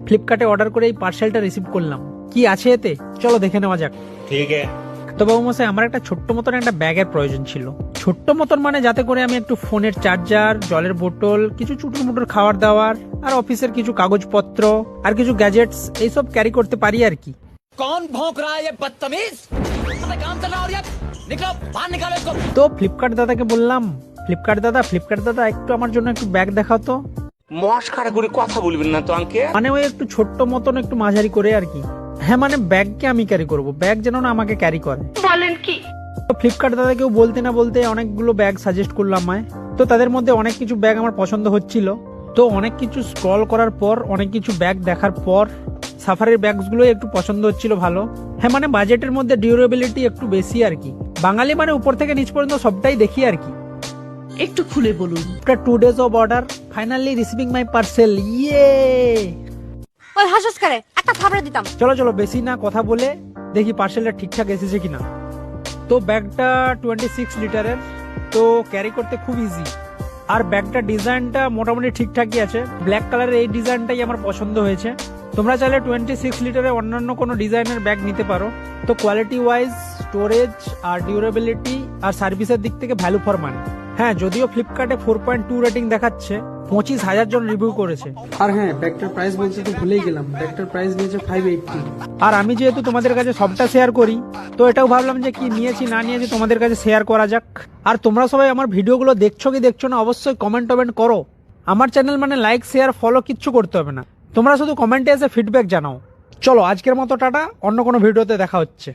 ফ্লিপকার্টে অর্ডার করে এই পার্সেলটা রিসিভ করলাম। কি আছে এতে চলো দেখে নেওয়া যাক। ঠিক আছে। তো বাবু মশাই, আমার একটা ছোট্ট মতন একটা ব্যাগের প্রয়োজন ছিল। ছোট্ট মতন মানে যাতে করে আমি একটু ফোনের চার্জার, জলের বোতল, কিছু চুটুর মুটুর খাবার দাবার, আর অফিসের কিছু কাগজপত্র আর কিছু গ্যাজেটস এইসব ক্যারি করতে পারি আর কি। कौन भौंक रहा है ये बदतमीज? हमें काम चल रहा है और ये निकलो बाहर निकालो इसको। তো ফ্লিপকার্ট দাদাকে বললাম, ফ্লিপকার্ট দাদা একটু আমার জন্য একটু ব্যাগ দেখাও তো। মস্কারা করে কথা বলবেন না তো আঙ্কেল। মানে ওই একটু ছোট্ট মতন একটু মাঝারি করে আর কি। হ্যাঁ মানে ব্যাগকে আমি ক্যারি করব, ব্যাগ যেন না আমাকে ক্যারি করে। বলেন কি? তো ফ্লিপকার্ট দাদাকেও বলতে না বলতে অনেকগুলো ব্যাগ সাজেস্ট করলাম আমায়। তো তাদের মধ্যে অনেক কিছু ব্যাগ আমার পছন্দ হচ্ছিল। তো অনেক কিছু স্ক্রল করার পর, অনেক কিছু ব্যাগ দেখার পর সাফারির ব্যাগসগুলো একটু পছন্দ হচ্ছিল ভালো। হ্যাঁ মানে বাজেটের মধ্যে ডিউরেবিলিটি একটু বেশি আর কি। বাঙালি মানে উপর থেকে নিচ পর্যন্ত সবটাই দেখি আর কি। একটু খুলে বলুন। After 2 days of order, finally receiving my parcel. ইয়ে ওই হাসস করে একটা থাপড়ে দিতাম। চলো চলো বেশি না কথা বলে দেখি পার্সেলটা ঠিকঠাক এসেছে কিনা। তো ব্যাগটা 26 লিটারের, তো ক্যারি করতে খুব ইজি। আর ব্যাগটার ডিজাইনটা মোটামুটি ঠিকঠাকই আছে। ব্ল্যাক কালারের এই ডিজাইনটাই আমার পছন্দ হয়েছে। তোমরা চাইলে 26 লিটারের অন্যান্য কোনো ডিজাইনের ব্যাগ নিতে পারো। তো কোয়ালিটি ওয়াইজ, স্টোরেজ আর ডিউরেবিলিটি আর সার্ভিসের দিক থেকে ভ্যালু ফর মানি। হ্যাঁ যদিও ফ্লিপকার্টে 4.2 রেটিং দেখাচ্ছে, 25,000 জন রিভিউ করেছে। আর হ্যাঁ, ব্যাগটার প্রাইস বলতে তো ভুলেই গেলাম, ব্যাগটার প্রাইস নিয়েছে 580। আর আমি যেহেতু তোমাদের কাছে সবটা শেয়ার করি, তো এটাও ভাবলাম যে কি নিয়েছি না নিয়েছি তোমাদের কাছে শেয়ার করা যাক। আর তোমরা সবাই আমার ভিডিওগুলো দেখছো কি দেখছো না অবশ্যই কমেন্ট করো। আমার চ্যানেল মানে লাইক শেয়ার ফলো কিচ্ছু করতে হবে না, তোমরা শুধু কমেন্টে এসে ফিডব্যাক জানাও। চলো আজকের মতো টাটা, অন্য কোনো ভিডিওতে দেখা হচ্ছে।